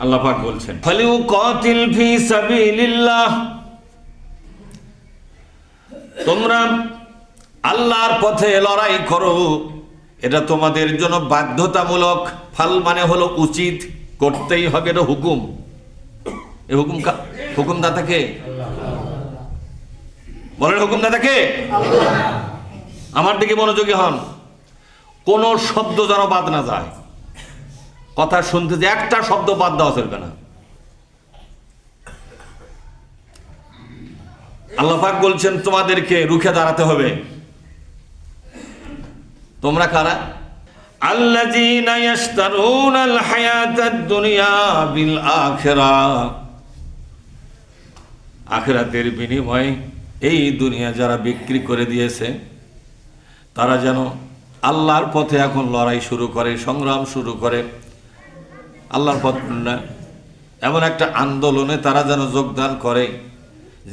আল্লাহ পাক বলছেন ফালিউকাতিল ফি সাবিলিল্লাহ, তোমরা আল্লাহর পথে লড়াই করো, এটা তোমাদের জন্য বাধ্যতামূলক। ফাল মানে হলো উচিত, করতেই হবে, এটা হুকুম। এই হুকুমদাতা কে? বলেন হুকুমদাতা কে? আমার দিকে মনোযোগী হন, কোন শব্দ যেন বাদ না যায়। কথা শুনতে যে একটা শব্দ বাদ দেওয়া চলবে না। আল্লাহ পাক বলছেন তোমাদেরকে রুখে দাঁড়াতে হবে। তোমরা কারা? আল্লাযীনা ইয়াশতারুনাল হায়াতাদ দুনিয়া বিল আখিরাহ, আখিরাতের বিনিময়ে এই দুনিয়া যারা বিক্রি করে দিয়েছে, তারা যেন আল্লাহর পথে এখন লড়াই শুরু করে, সংগ্রাম শুরু করে। আল্লাহর পথ না, এমন একটা আন্দোলনে তারা যেন যোগদান করে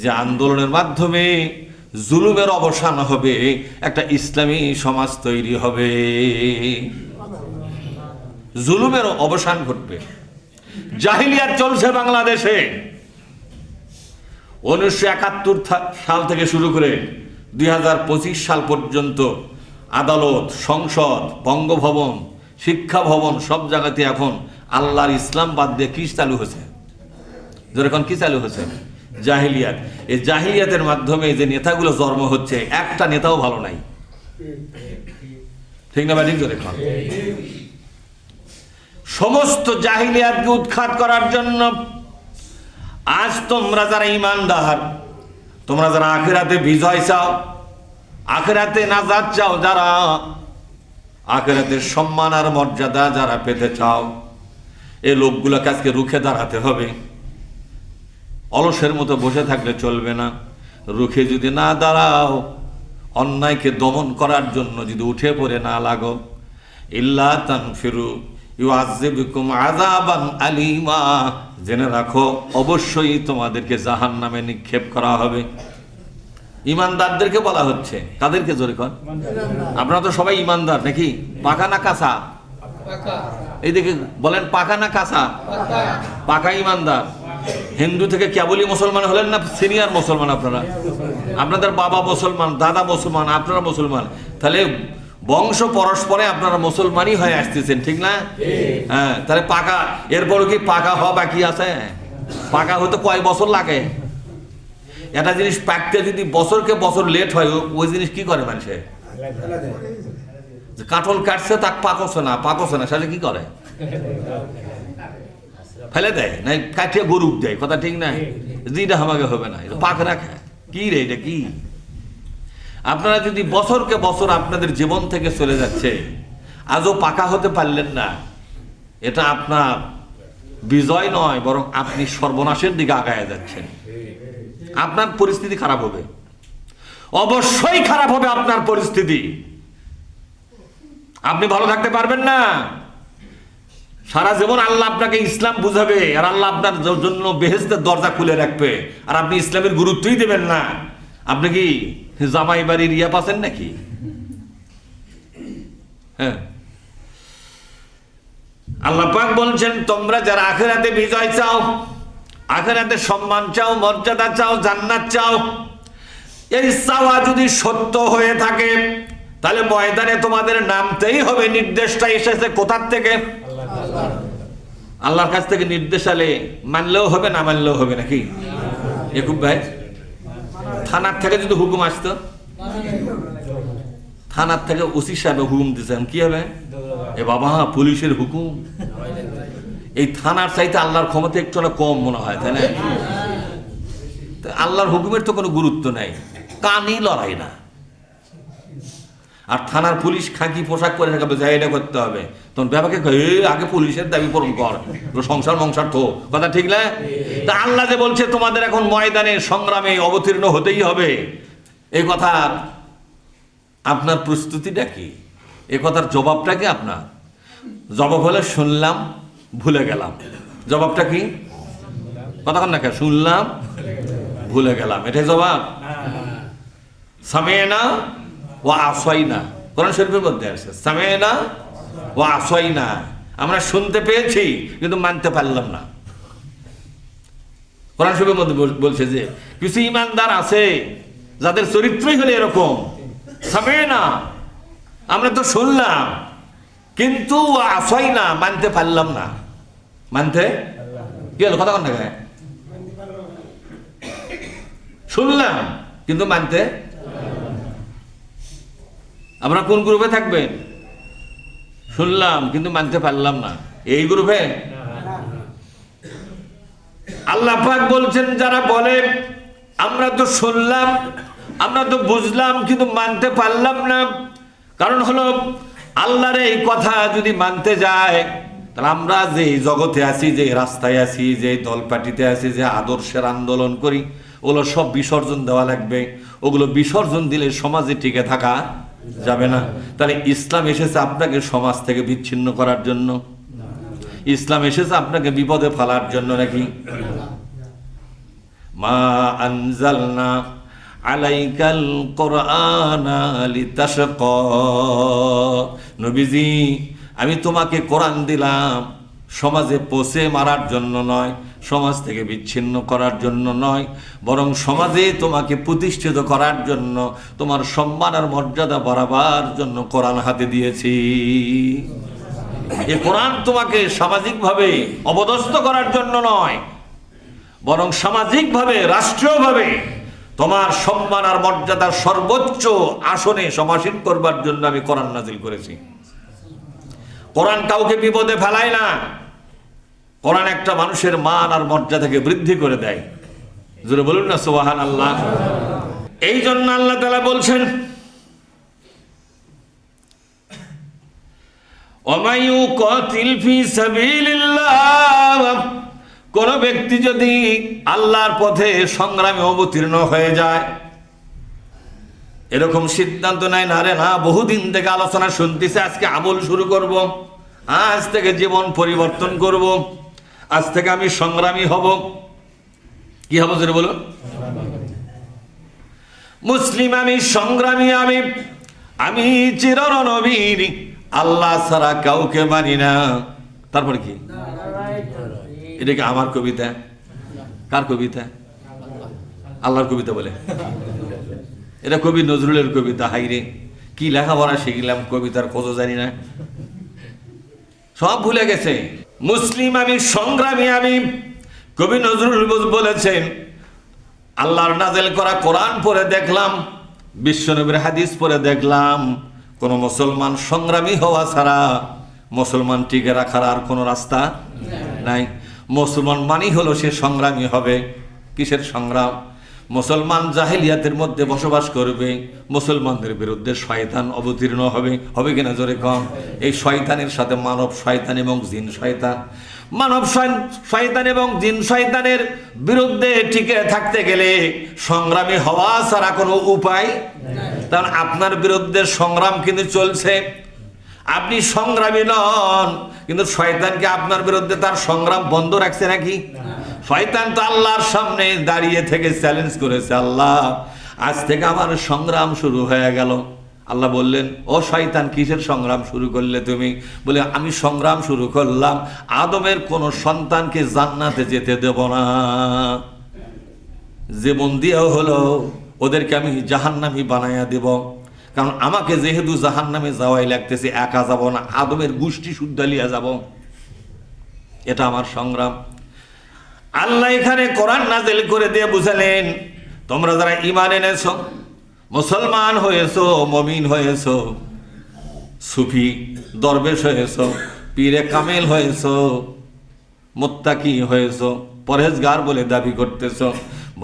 যে আন্দোলনের মাধ্যমে জুলুমের অবসান হবে, একটা ইসলামী সমাজ তৈরি হবে, জুলুমের অবসান ঘটবে। জাহিলিয়াত চলছে বাংলাদেশে 1971 সাল থেকে শুরু করে 2025 সাল পর্যন্ত। আদালত, সংসদ, বঙ্গভবন, শিক্ষা ভবন, সব জায়গাতে এখন আল্লাহর ইসলাম বাদ দিয়ে কি চালু হয়েছে? যেরকম কি চালু হয়েছে? জাহিলিয়াত। এই জাহিলিয়াতের মাধ্যমে যে নেতাগুলো জন্ম হচ্ছে, একটা নেতাও ভালো নাই। ঠিক না ভাই? ঠিক তো দেখুন, সমস্ত জাহিলিয়াতকে উৎখাত করার জন্য আজ তোমরা যারা ঈমানদার, তোমরা যারা আখিরাতে বিজয় চাও, আখিরাতে নাজাত চাও, যারা আখিরাতের সম্মান আর মর্যাদা যারা পেতে চাও, এই লোকগুলোকে আজকে রুখে দাঁড়াতে হবে। অলসের মতো বসে থাকলে চলবে না। রুখে যদি না দাঁড়াও, অন্যায়কে দমন করার জন্য যদি উঠে পড়ে না লাগো, ইল্লা তানফিরু ইউআযিবকুম আযাবান আলীমা, জেনে রাখো অবশ্যই তোমাদেরকে জাহান্নামে নিক্ষেপ করা হবে। ঈমানদারদেরকে বলা হচ্ছে। কাদেরকে? জোরে কর। আপনারা তো সবাই ঈমানদার নাকি? পাকা না কাঁচা? এইদিকে বলেন, পাকা না কাঁচা? পাকা ঈমানদার। হিন্দু থেকে কেবলই মুসলমান হলেন না সিনিয়র মুসলমান? আপনারা, আপনাদের বাবা মুসলমান, দাদা মুসলমান, আপনারা মুসলমান, তাহলে বংশ পরস্পরে আপনারা মুসলমানই হয়ে আসতেছেন, ঠিক না? হ্যাঁ, তাহলে পাকা, এরপর কি পাকা হওয়া বাকি আছে? পাকা হতে কয় বছর লাগে? একটা জিনিস পাকতে যদি বছরকে বছর লেট হয়, ওই জিনিস কি করে মানুষে? কাঁঠাল কাটছে, তাক পাকছে না, সেটা কি করে? ফেলে দেয়, নাই কাটিয়ে গরুক দেয়। কথা ঠিক না? যেটা আমাকে হবে না, এটা পাক রাখে। কি রে এটা কি? আপনারা যদি বছরকে বছর আপনাদের জীবন থেকে চলে যাচ্ছে, আজও পাকা হতে পারলেন না, এটা আপনার বিজয় নয়, বরং আপনি সর্বনাশের দিকে আগায় যাচ্ছেন। আপনার পরিস্থিতি খারাপ হবে, অবশ্যই খারাপ হবে আপনার পরিস্থিতি। আপনি ভালো থাকতে পারবেন না। সারা জীবন আল্লাহ আপনাকে ইসলাম বুঝাবে, আর আল্লাহ আপনার জন্য বেহেশতের দরজা খুলে রাখবে, আর আপনি ইসলামের গুরুত্বই দেবেন না। আপনি কি জামাই বাড়ির ইয়া পাচ্ছেন নাকি? হ্যাঁ, আল্লাহ পাক বলছেন তোমরা যারা আখিরাতে বিজয় চাও, আখিরাতে সম্মান চাও, মর্যাদা চাও, জান্নাত চাও, এই চাওয়া যদি সত্য হয়ে থাকে, তাহলে ময়দানে তোমাদের নামতেই হবে। নির্দেশটা এসেছে কোথার থেকে? আল্লাহর কাছ থেকে নির্দেশ আলে মানলেও হবে, না মানলেও হবে নাকি? একুব ভাই, থানার থেকে যদি হুকুম আসতো, থানার থেকে ওসি সাহেব হুকুম দিচ্ছেন, কি হবে? এ বাবা, পুলিশের হুকুম। এই থানার চাইতে আল্লাহর ক্ষমতা একটু না কম মনে হয়, তাই না? আল্লাহর হুকুমের তো কোনো গুরুত্ব নাই, কানই লড়াই না। আর থানার পুলিশ খাঁকি পোশাক পরে থাকবে, যাই এটা করতে হবে, তখন ব্যাপারকে আগে পুলিশের দাবি পূরণ কর, সংসার তো। কথা ঠিক না? তা আল্লাহ যে বলছে তোমাদের এখন ময়দানে সংগ্রামে অবতীর্ণ হতেই হবে, এই কথা আপনার প্রস্তুতিটা কি? এ কথার জবাবটা কি? আপনার জবাব হলে শুনলাম ভুলে গেলাম। জবাবটা কি? কথা কন না কে? শুনলাম ভুলে গেলাম, এটাই জবাব? সামেনা ও আসয়না, কোরআন শরীফের মধ্যে আছে, সামেনা ও আসয়না। আমরা শুনতে পেয়েছি কিন্তু মানতে পারলাম না। কোরআন শরীফের মধ্যে বলছে যে কিছু ইমানদার আছে যাদের চরিত্রই হলে এরকম, সামি'না, আমরা তো শুনলাম কিন্তু আসাইনা, মানতে পারলাম না। মানতে কি হলো, কথা কন না, শুনলাম কিন্তু মানতে। আমরা কোন গ্রুপে থাকবেন? শুনলাম কিন্তু মানতে পারলাম না, এই গ্রুপে। আল্লাহ পাক বলছেন যারা বলে আমরা তো শুনলাম, আমরা তো বুঝলাম কিন্তু মানতে পারলাম না, কারণ হলো আল্লাহর এই কথা যদি মানতে যায় তাহলে আমরা যে জগতে আছি, যে রাস্তায় আছি, যে দলপাটিতে আছি, যে আদর্শের আন্দোলন করি, ওগুলো সব বিসর্জন দেওয়া লাগবে। ওগুলো বিসর্জন দিলে সমাজে টিকে থাকা যাবে না। তাহলে ইসলাম এসেছে আপনাকে সমাজ থেকে বিচ্ছিন্ন করার জন্য? ইসলাম এসেছে আপনাকে বিপদে ফেলার জন্য নাকি? মা আনজালনা আলাইকাল কোরআনা লিতাশকা, নবীজি আমি তোমাকে কোরআন দিলাম সমাজে পচে মারার জন্য নয়, সমাজ থেকে বিচ্ছিন্ন করার জন্য নয়, বরং সমাজে তোমাকে প্রতিষ্ঠিত করার জন্য, তোমার সম্মান আর মর্যাদা বাড়াবার জন্য কোরআন হাতে দিয়েছি। এই কোরআন তোমাকে সামাজিকভাবে অপদস্থ করার জন্য নয়, বরং সামাজিকভাবে, রাষ্ট্রীয়ভাবে তোমার সম্মান আর মর্যাদার সর্বোচ্চ আসনে সমাসীন করবার জন্য আমি কোরআন নাজিল করেছি। কোরআন কাউকে বিপদে ফেলায় না, কোরআন একটা মানুষের মান আর মর্যাদাকে বৃদ্ধি করে দেয়। জোরে বলুন না সুবহানাল্লাহ। এই জন্য আল্লাহ তাআলা বলছেন ওয়া ইউকাতিল ফি সাবিলিল্লাহ, কোন ব্যক্তি যদি আল্লাহর পথে সংগ্রামে অবতীর্ণ হয়ে যায়, এরকম সিদ্ধান্ত নেয় না রে না বহুদিন থেকে আলোচনা শুনতেছে, আজকে আমল শুরু করব, আজ থেকে জীবন পরিবর্তন করব, আজ থেকে আমি সংগ্রামী হব। কি হব জোরে বলুন? মুসলিম আমি, সংগ্রামী আমি, আমি চিররণবীর, আল্লাহ ছাড়া কাউকে মানি না। তারপরে কি? এটা কি আমার কবিতা? কার কবিতা? আল্লাহর কবিতা বলে। এটা কবি নজরুলের কবিতা। হাইরে কি লেখাপড়া শিখলাম, কবিতার খোঁজও জানি না, সব ভুলে গেছে। মুসলিম আমি, সংগ্রামী আমি, কবি নজরুল বলেছেন আল্লাহর নাজেল করা কোরআন পড়ে দেখলাম, বিশ্বনবীর হাদিস পড়ে দেখলাম, কোন মুসলমান সংগ্রামী হওয়া ছাড়া মুসলমান টিকে রাখার আর কোনো রাস্তা নাই। মুসলমান মানি হলো সে সংগ্রামী হবে। কিসের সংগ্রাম? মুসলমান জাহেলিয়াতের মধ্যে বসবাস করবে, মুসলমানদের বিরুদ্ধে শয়তান অবতীর্ণ হবে। হবে কিনা জোরে কম? এই শয়তানের সাথে মানব শয়তান এবং জিন শয়তান, মানব শয়তান এবং জিন শয়তানের বিরুদ্ধে টিকে থাকতে গেলে সংগ্রামী হওয়া ছাড়া কোনো উপায়। কারণ আপনার বিরুদ্ধে সংগ্রাম কিন্তু চলছে, আপনি সংগ্রামী নন, কিন্তু শয়তানকে আপনার বিরুদ্ধে তার সংগ্রাম বন্ধ রাখছে নাকি? শয়তান তো আল্লাহর সামনে দাঁড়িয়ে থেকে চ্যালেঞ্জ করেছে, আল্লাহ আজ থেকে আমার সংগ্রাম শুরু হয়ে গেল। আল্লাহ বললেন, ও শয়তান কিসের সংগ্রাম শুরু করলে তুমি? বলে আমি সংগ্রাম শুরু করলাম আদমের কোন সন্তানকে জান্নাতে যেতে দেব না, জীবন দিয়েও হলো ওদেরকে আমি জাহান্নামী বানাইয়া দেব। কারণ আমাকে যেহেতু জাহান্নামে যাওয়াই লাগতেছে, একা যাব না, আদমের গোষ্ঠী শুদ্ধ লিয়া যাব। এটা আমার সংগ্রাম। আল্লাহ এখানে কোরআন নাযিল করে দিয়ে বুঝালেন, তোমরা যারা ঈমান এনেছো, মুসলমান হয়েছো, মুমিন হয়েছো, সুফি দরবেশ হয়েছো, পীরে কামেল হয়েছো, মুত্তাকি হয়েছো, পরহেজগার বলে দাবি করতেছো,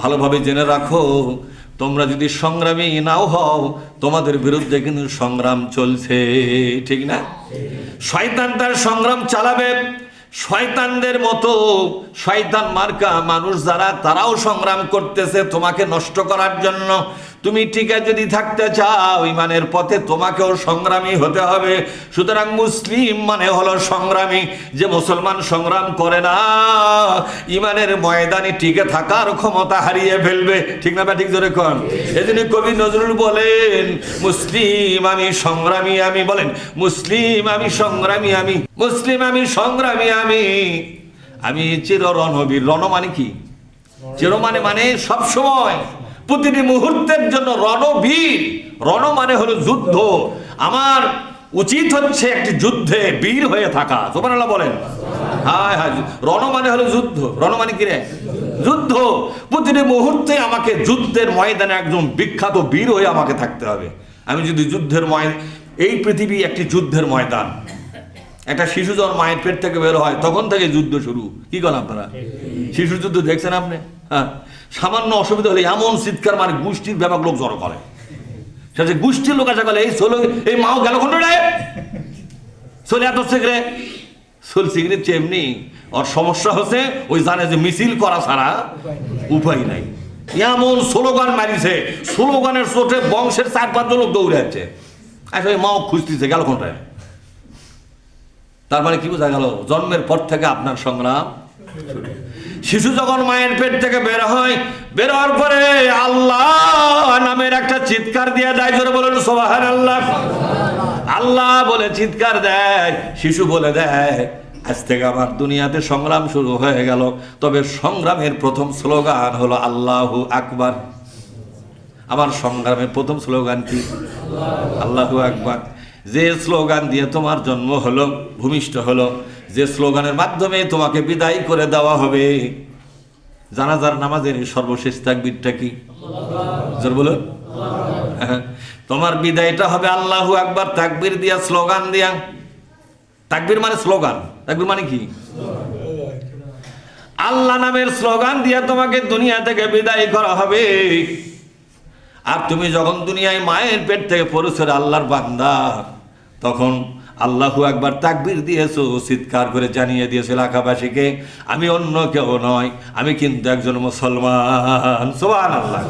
ভালোভাবে জেনে রাখো তোমরা যদি সংগ্রামী নাও হও, তোমাদের বিরুদ্ধে কিন্তু সংগ্রাম চলছে। ঠিক না? শয়তান তার সংগ্রাম চালাবে। শয়তানদের মতো শয়তান মার্কা মানুষ যারা, তারাও সংগ্রাম করতেছে তোমাকে নষ্ট করার জন্য। তুমি টিকে যদি থাকতে চাও ঈমানের পথে, তোমাকেও সংগ্রামী হতে হবে। সুতরাং মুসলিম মানে হলো সংগ্রামী। যে মুসলমান সংগ্রাম করে না, ঈমানের ময়দানে টিকে থাকার ক্ষমতা হারিয়ে ফেলবে। ঠিক না? ঠিক জোরে কোন? এজন্য কবি নজরুল বলেন, মুসলিম আমি, সংগ্রামী আমি। বলেন, মুসলিম আমি, সংগ্রামী আমি, মুসলিম আমি, সংগ্রামী আমি, আমি চির রণবীর। রণ মানে কি? চির মানে সব সময়, প্রতিটি মুহূর্তের জন্য রণবীর। রণ মানে হলো যুদ্ধ। আমার উচিত হচ্ছে একটি যুদ্ধে বীর হয়ে থাকা। সুবহানাল্লাহ বলেন। হ্যাঁ হ্যাঁ, রণ মানে হলো যুদ্ধ। রণ মানে কি রে? যুদ্ধ। প্রতিটি মুহূর্তে আমাকে যুদ্ধের ময়দানে একজন বিখ্যাত বীর হয়ে আমাকে থাকতে হবে। আমি যদি যুদ্ধের এই পৃথিবী একটি যুদ্ধের ময়দান। একটা শিশু যখন মায়ের পেট থেকে বের হয় তখন থেকে যুদ্ধ শুরু। কি করেন আপনারা? শিশু যুদ্ধ দেখছেন আপনি? হ্যাঁ, সামান্য অসুবিধা হলে এমন চিৎকার মানে গোষ্ঠীর ব্যাপক লোক জড়ো করে। সে গোষ্ঠীর লোক আসা গেলে এই চলো, এই মাও গেল কোন রে চলে এত সেগরে চল সিগারেট এমনি। ওর সমস্যা হচ্ছে ওই জানে যে মিছিল করা ছাড়া উপায় নাই। এমন স্লোগান মারিছে, স্লোগানের চোটে বংশের 4-5 লোক দৌড়ে যাচ্ছে। আসলে মাও খুঁজতেছে গেল কোনটায়। তার মানে কি বোঝা গেল? জন্মের পর থেকে আপনার সংগ্রাম। শিশু যখন মায়ের পেট থেকে বের হয়, বের হওয়ার পরে আল্লাহ নামের একটা চিৎকার দিয়ে দেয়। জোরে বলেন সুবহানাল্লাহ। আল্লাহ বলে চিৎকার দেয়, শিশু বলে দেয় আজ থেকে আমার দুনিয়াতে সংগ্রাম শুরু হয়ে গেল। তবে সংগ্রামের প্রথম স্লোগান হলো আল্লাহু আকবার। আমার সংগ্রামের প্রথম স্লোগান কি? আল্লাহু আকবার। যে স্লোগান দিয়ে তোমার জন্ম হলো, ভূমিষ্ঠ হলো, যে স্লোগানের মাধ্যমে তোমাকে বিদায় করে দেওয়া হবে। জানাজার নামাজের সর্বশেষ তাকবীরটা কি? জোর বলুন। তোমার বিদায়টা হবে আল্লাহু আকবার তাকবীর দিয়া, স্লোগান দিয়া। তাকবীর মানে স্লোগান, তাকবীর মানে কি? আল্লাহ নামের স্লোগান দিয়া তোমাকে দুনিয়া থেকে বিদায় করা হবে। আর তুমি যখন দুনিয়ায় মায়ের পেট থেকে পড়েছো আল্লাহর বান্দা, তখন আল্লাহু আকবার তাকবীর দিয়েছো, চিৎকার করে জানিয়ে দিয়েছো এলাকাবাসীকে আমি অন্য কেউ নয়, আমি কিন্তু একজন মুসলমান। সুবহানাল্লাহ।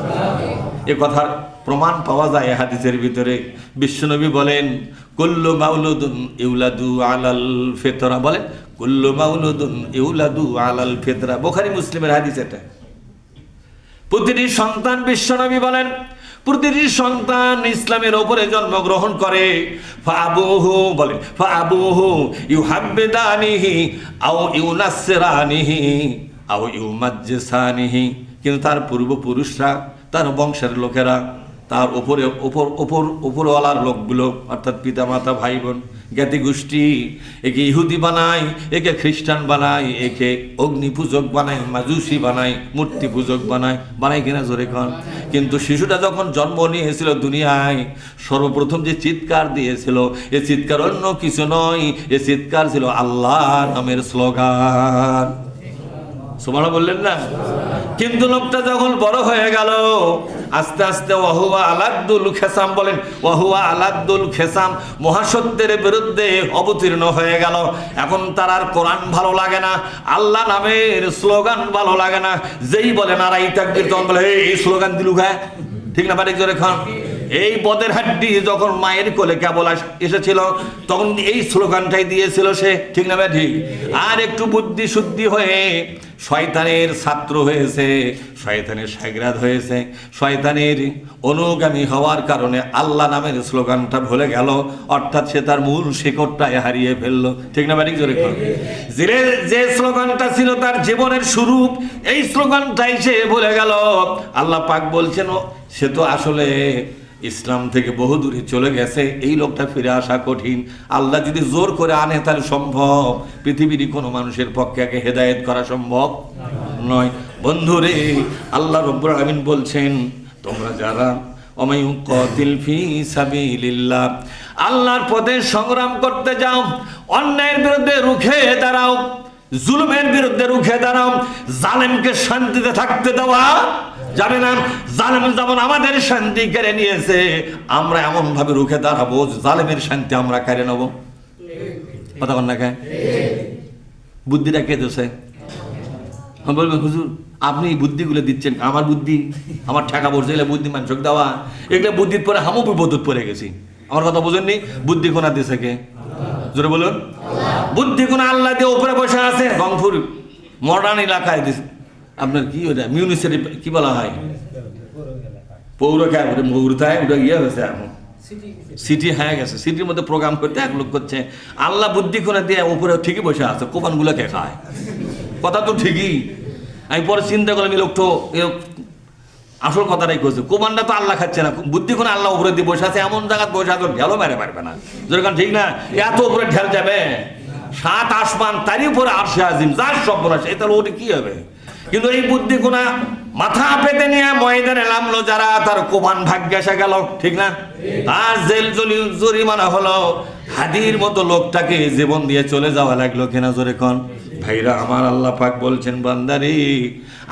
এ কথার প্রমাণ পাওয়া যায় হাদিসের ভিতরে। বিশ্বনবী বলেন কুল্লু মাউলুদুন ইউলাদু আলাল ফিতরা। বলেন কুল্লু মাউলুদুন ইউলাদু আলাল ফিতরা। বুখারী মুসলিমের হাদিস এটা। প্রতিটি সন্তান, বিশ্বনবী বলেন প্রতিটি সন্তান ইসলামের উপরে জন্মগ্রহণ করে। ফাআবুহু বলেন ফাআবুহু ইউহাব্বিদানিহি আও ইউনাসসিরানিহি আও ইউমাজ্জিসানিহি। কিন্তু তার পূর্বপুরুষরা, তার বংশের লোকেরা, তার উপরওয়ালার লোকগুলো অর্থাৎ পিতা মাতা ভাই বোন জ্ঞাতি গোষ্ঠী একে ইহুদি বানায়, একে খ্রিস্টান বানায়, একে অগ্নি পূজক বানায়, মাজুসি বানায়, মূর্তি পূজক বানায় কিনা জোরে খান। কিন্তু শিশুটা যখন জন্ম নিয়েছিল দুনিয়ায়, সর্বপ্রথম যে চিৎকার দিয়েছিল এ চিৎকার অন্য কিছু নয়, এ চিৎকার ছিল আল্লাহ নামের স্লোগান। সুবহানাল্লাহ বললেন না? কিন্তু লোকটা যখন বড় হয়ে গেল আস্তে আস্তে ওয়াহুয়া আলাদ্দুল খেসাম, বলেন ওয়াহুয়া আলাদ্দুল খেসাম, মহাসত্যের বিরুদ্ধে অবতীর্ণ হয়ে গেল। এখন তার আর কোরআন ভালো লাগে না, আল্লাহ নামের স্লোগান ভালো লাগে না। যেই বলে নারাই তাকবীর তখন বলে এই স্লোগান দিলু গায়ে। ঠিক না বাড়ি জোরে খান? এই বদের হাড্ডি যখন মায়ের কোলে কেবল এসেছিল তখন এই স্লোগানটাই দিয়েছিল সে। ঠিক না ঠিক? আর একটু বুদ্ধি শুদ্ধি হয়ে শয়তানের ছাত্র হয়েছে, শয়তানের শাগিরাত হয়েছে, শয়তানের অনুগামী হওয়ার কারণে আল্লাহ নামের স্লোগানটা ভুলে গেল, অর্থাৎ সে তার মূল শিকড়টাই হারিয়ে ফেললো। ঠিক না ঠিক জোরে খান? যে স্লোগানটা ছিল তার জীবনের স্বরূপ, এই স্লোগানটাই সে ভুলে গেল। আল্লাহ পাক বলছেন সে তো আসলে ইসলাম থেকে বহু দূরে চলে গেছে, এই লোকটা ফিরে আসা কঠিন। আল্লাহ যদি জোর করে আনে তাহলে সম্ভব, পৃথিবীর কোনো মানুষের পক্ষে একে হেদায়েত করা সম্ভব নয়। বন্ধুরে, আল্লাহ রাব্বুল আলামিন বলছেন তোমরা যারা ওমায়ুকাতিল ফি সাবিলিল্লাহ, আল্লাহর পথে সংগ্রাম করতে যাও, অন্যায়ের বিরুদ্ধে রুখে দাঁড়াও, জুলুমের বিরুদ্ধে রুখে দাঁড়াও, জালেমকে শান্তিতে থাকতে দেওয়া যাবে না। জালেম যেমন আমাদের শান্তি কেড়ে নিয়েছে, আমরা এমন ভাবে রুখে দাঁড়াবো জালেমের শান্তি আমরা কেড়ে নেবো। কথা বল না কে? বুদ্ধিটা কে দোষে? বলবেন হুজুর আপনি বুদ্ধিগুলো দিচ্ছেন, আমার বুদ্ধি, আমার ঠেকা পড়ছে, এগুলো বুদ্ধি মানুষক দেওয়া, এগুলো বুদ্ধির পরে হামও বিপদত পড়ে গেছি। আমার কথা বোঝেননি? বুদ্ধি কোনা দিয়েছে কে? জোরে বলুন। বুদ্ধি কোনা আল্লাহ দিয়ে উপরে বসে আছে। রংপুর মডার্ন এলাকায় দিছে আপনার কি ওটা মিউনিসিপালিটি কি বলা হয়, পৌর মৌরতায় ওটা ইয়ে হয়েছে এখন সিটি হয়ে গেছে। সিটির মধ্যে প্রোগ্রাম করতে এক লোক করছে, আল্লাহ বুদ্ধি করে দিয়ে উপরে ঠিকই বসে আছে, কোপানগুলো কে খায়? কথা তো ঠিকই। আমি পরে চিন্তা করলাম এই লোক তো আসল কথাটাই করছে, কোরবানটা তো আল্লাহ খাচ্ছে না, বুদ্ধি কোনো আল্লাহ উপরে দিয়ে বসে আছে, এমন জায়গায় বসে আছে ঢেলও মেরে পারবে না, যেরকম ঠিক না, এত উপরে ঢেল যাবে, 7 আসমান তারই উপরে আরশে আজিম, যার সর্বনাশ, এই তাহলে ওটা কি হবে? কিন্তু এই বুদ্ধি গুণা মাথা পেতে নিয়ে ময়দানে নামলো যারা, তার কোরবান ভাগ্যে এসে গেল, ঠিক না, তার জেল জরিমানা হলো, হাদির মতো লোকটাকে জীবন দিয়ে চলে যাওয়া লাগলো কিনা, জোরে কোন ভাইরা আমার। আল্লাহ পাক বলছেন, বান্দারে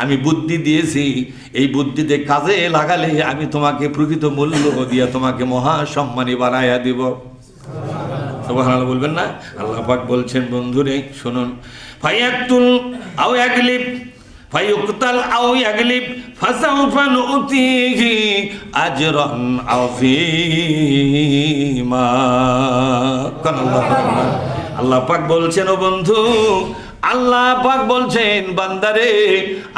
আমি বুদ্ধি দিয়েছি, এই বুদ্ধিতে কাজে লাগালে আমি তোমাকে প্রকৃত মূল্য দিয়ে তোমাকে মহা সম্মানী বানাইয়া দিব। সুবহানাল্লাহ বলবেন না? আল্লাহ পাক বলছেন, বন্ধুরে শুনুন, ফায়াতুল আও ইয়াগলিব ফায়ুকতাল আও ইয়াগলিব ফাসাউফা নুতিহি আজরান আযীমা। আল্লাহ পাক বলছেন, ও বন্ধু, আল্লাহ পাক বলছেন, বান্দারে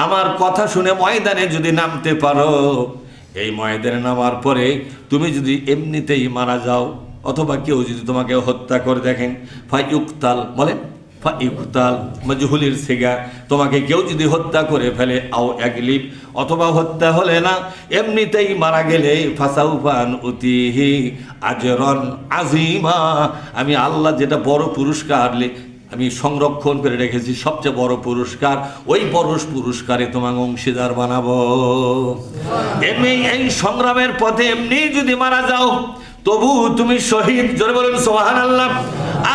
আমার কথা শুনে ময়দানে যদি নামতে পারো, এই ময়দানে নামার পরে তুমি যদি এমনিতেই মারা যাও, অথবা কেউ যদি তোমাকে হত্যা করে, দেখেন ফাইউকতাল বলেন, ফাইউকতাল মাজহুলের সিগা, তোমাকে কেউ যদি হত্যা করে ফেলে, আও ইয়াগলিব অথবা হত্যা হলে না, এমনিতেই মারা গেলে, ফাসাউফান উতিহি আজরান আযীমা, আমি আল্লাহ যেটা বড় পুরস্কার আমি সংরক্ষণ করে রেখেছি, সবচেয়ে বড় পুরস্কার, ওই পুরস্কারে তোমাকে অংশীদার বানাবো। এমনি এই সংগ্রামের পথে এমনি যদি মারা যাও, তবু তুমি শহীদ, জোরে বলুন সুবহানাল্লাহ।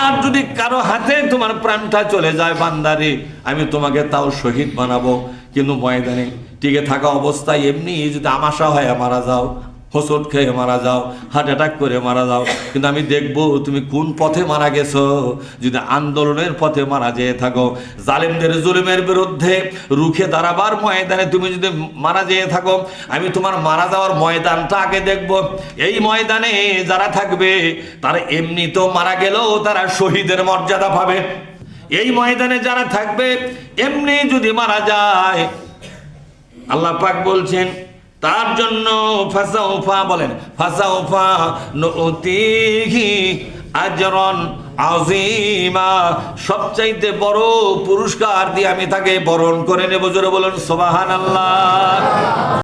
আর যদি কারো হাতে তোমার প্রাণটা চলে যায়, বান্দারে আমি তোমাকে তাও শহীদ বানাবো। কিন্তু ময়দানে টিকে থাকা অবস্থায় এমনি যদি আমাশা হয়ে মারা যাও, হোঁচট খেয়ে মারা যাও, হার্ট অ্যাটাক করে মারা যাও, কিন্তু আমি দেখবো তুমি কোন পথে মারা গেছো। যদি আন্দোলনের পথে মারা যেয়ে থাকো, জালেমদের জুলুমের বিরুদ্ধে রুখে দাঁড়াবার ময়দানে তুমি যদি মারা যেয়ে থাকো, আমি তোমার মারা যাওয়ার ময়দানটা আগে দেখব। এই ময়দানে যারা থাকবে তারা এমনি তো মারা গেলেও তারা শহীদের মর্যাদা পাবে। এই ময়দানে যারা থাকবে এমনি যদি মারা যায়, আল্লাহ পাক বলছেন তার জন্য ফাসাউফা বলেন, ফাসাউফা নুতিহি আজরান আযীমা, সবচাইতে বড় পুরস্কার দিয়ে আমি তাকে বরণ করে নেব। জোরে বলুন সুবহানাল্লাহ।